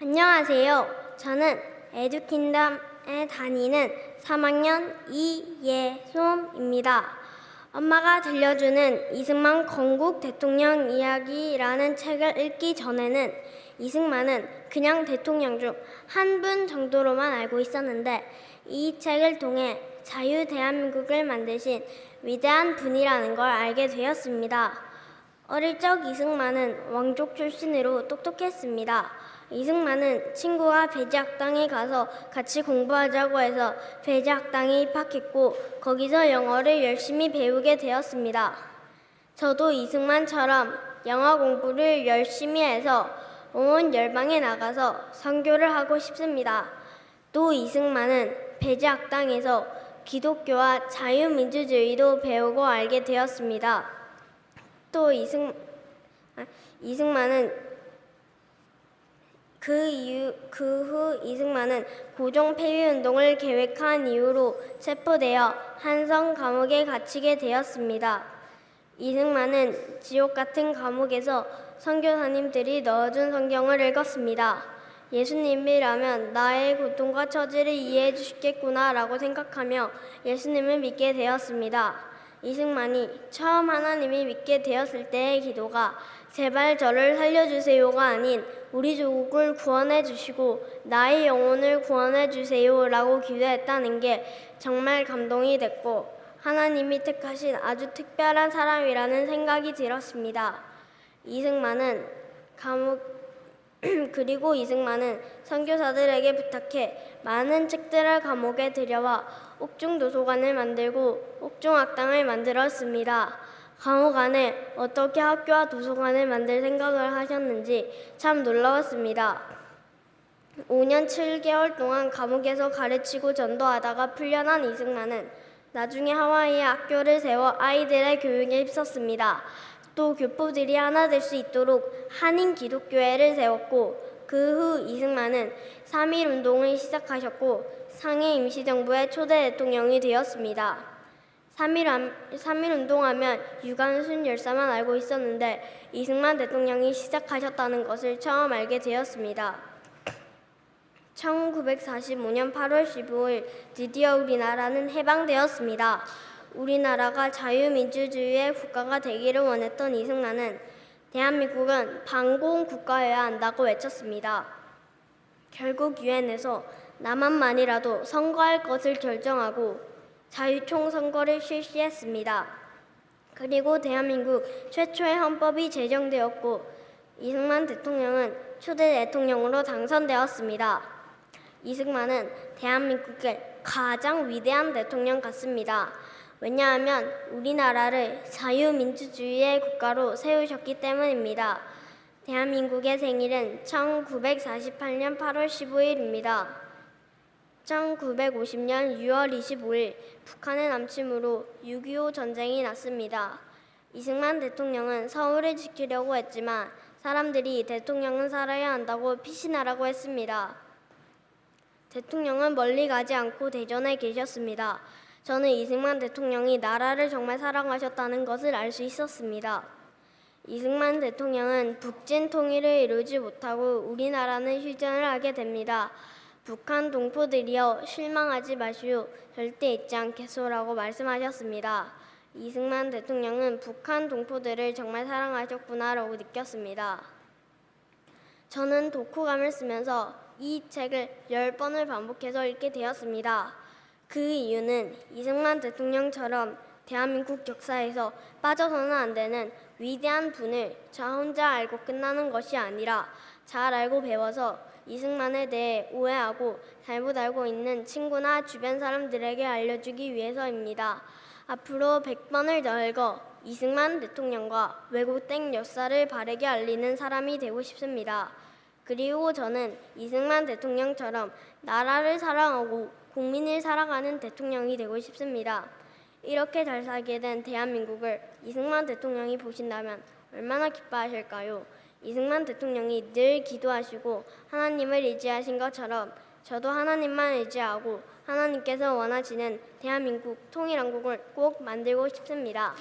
안녕하세요. 저는 에듀킹덤에 다니는 3학년 이예솜입니다. 엄마가 들려주는 이승만 건국 대통령 이야기라는 책을 읽기 전에는 이승만은 그냥 대통령 중 한 분 정도로만 알고 있었는데 이 책을 통해 자유 대한민국을 만드신 위대한 분이라는 걸 알게 되었습니다. 어릴 적 이승만은 왕족 출신으로 똑똑했습니다. 이승만은 친구와 배제학당에 가서 같이 공부하자고 해서 배제학당에 입학했고 거기서 영어를 열심히 배우게 되었습니다. 저도 이승만처럼 영어 공부를 열심히 해서 온 열방에 나가서 선교를 하고 싶습니다. 또 이승만은 배제학당에서 기독교와 자유민주주의도 배우고 알게 되었습니다. 또 이승만은 그 후 이승만은 고종 폐위운동을 계획한 이유로 체포되어 한성 감옥에 갇히게 되었습니다. 이승만은 지옥 같은 감옥에서 선교사님들이 넣어준 성경을 읽었습니다. 예수님이라면 나의 고통과 처지를 이해해 주시겠구나 라고 생각하며 예수님을 믿게 되었습니다. 이승만이 처음 하나님이 믿게 되었을 때의 기도가 제발 저를 살려주세요가 아닌 우리 조국을 구원해 주시고 나의 영혼을 구원해 주세요 라고 기도했다는 게 정말 감동이 됐고 하나님이 택하신 아주 특별한 사람이라는 생각이 들었습니다. 그리고 이승만은 선교사들에게 부탁해 많은 책들을 감옥에 들여와 옥중 도서관을 만들고 옥중 학당을 만들었습니다. 감옥 안에 어떻게 학교와 도서관을 만들 생각을 하셨는지 참 놀라웠습니다. 5년 7개월 동안 감옥에서 가르치고 전도하다가 풀려난 이승만은 나중에 하와이에 학교를 세워 아이들의 교육에 힘썼습니다. 또 교포들이 하나 될 수 있도록 한인 기독교회를 세웠고 그 후 이승만은 3.1운동을 시작하셨고 상해 임시정부의 초대 대통령이 되었습니다. 3.1운동하면 유관순 열사만 알고 있었는데 이승만 대통령이 시작하셨다는 것을 처음 알게 되었습니다. 1945년 8월 15일 드디어 우리나라는 해방되었습니다. 우리나라가 자유민주주의의 국가가 되기를 원했던 이승만은 대한민국은 반공 국가여야 한다고 외쳤습니다. 결국 유엔에서 남한만이라도 선거할 것을 결정하고 자유총선거를 실시했습니다. 그리고 대한민국 최초의 헌법이 제정되었고 이승만 대통령은 초대 대통령으로 당선되었습니다. 이승만은 대한민국의 가장 위대한 대통령 같습니다. 왜냐하면 우리나라를 자유민주주의의 국가로 세우셨기 때문입니다. 대한민국의 생일은 1948년 8월 15일입니다. 1950년 6월 25일 북한의 남침으로 6.25 전쟁이 났습니다. 이승만 대통령은 서울을 지키려고 했지만 사람들이 대통령은 살아야 한다고 피신하라고 했습니다. 대통령은 멀리 가지 않고 대전에 계셨습니다. 저는 이승만 대통령이 나라를 정말 사랑하셨다는 것을 알 수 있었습니다. 이승만 대통령은 북진 통일을 이루지 못하고 우리나라는 휴전을 하게 됩니다. 북한 동포들이여 실망하지 마시오. 절대 잊지 않겠소라고 말씀하셨습니다. 이승만 대통령은 북한 동포들을 정말 사랑하셨구나라고 느꼈습니다. 저는 독후감을 쓰면서 이 책을 10번을 반복해서 읽게 되었습니다. 그 이유는 이승만 대통령처럼 대한민국 역사에서 빠져서는 안 되는 위대한 분을 저 혼자 알고 끝나는 것이 아니라 잘 알고 배워서 이승만에 대해 오해하고 잘못 알고 있는 친구나 주변 사람들에게 알려주기 위해서입니다. 앞으로 100번을 더 읽어 이승만 대통령과 왜곡된 역사를 바르게 알리는 사람이 되고 싶습니다. 그리고 저는 이승만 대통령처럼 나라를 사랑하고 국민을 사랑하는 대통령이 되고 싶습니다. 이렇게 잘 살게 된 대한민국을 이승만 대통령이 보신다면 얼마나 기뻐하실까요? 이승만 대통령이 늘 기도하시고 하나님을 의지하신 것처럼 저도 하나님만 의지하고 하나님께서 원하시는 대한민국 통일한국을 꼭 만들고 싶습니다.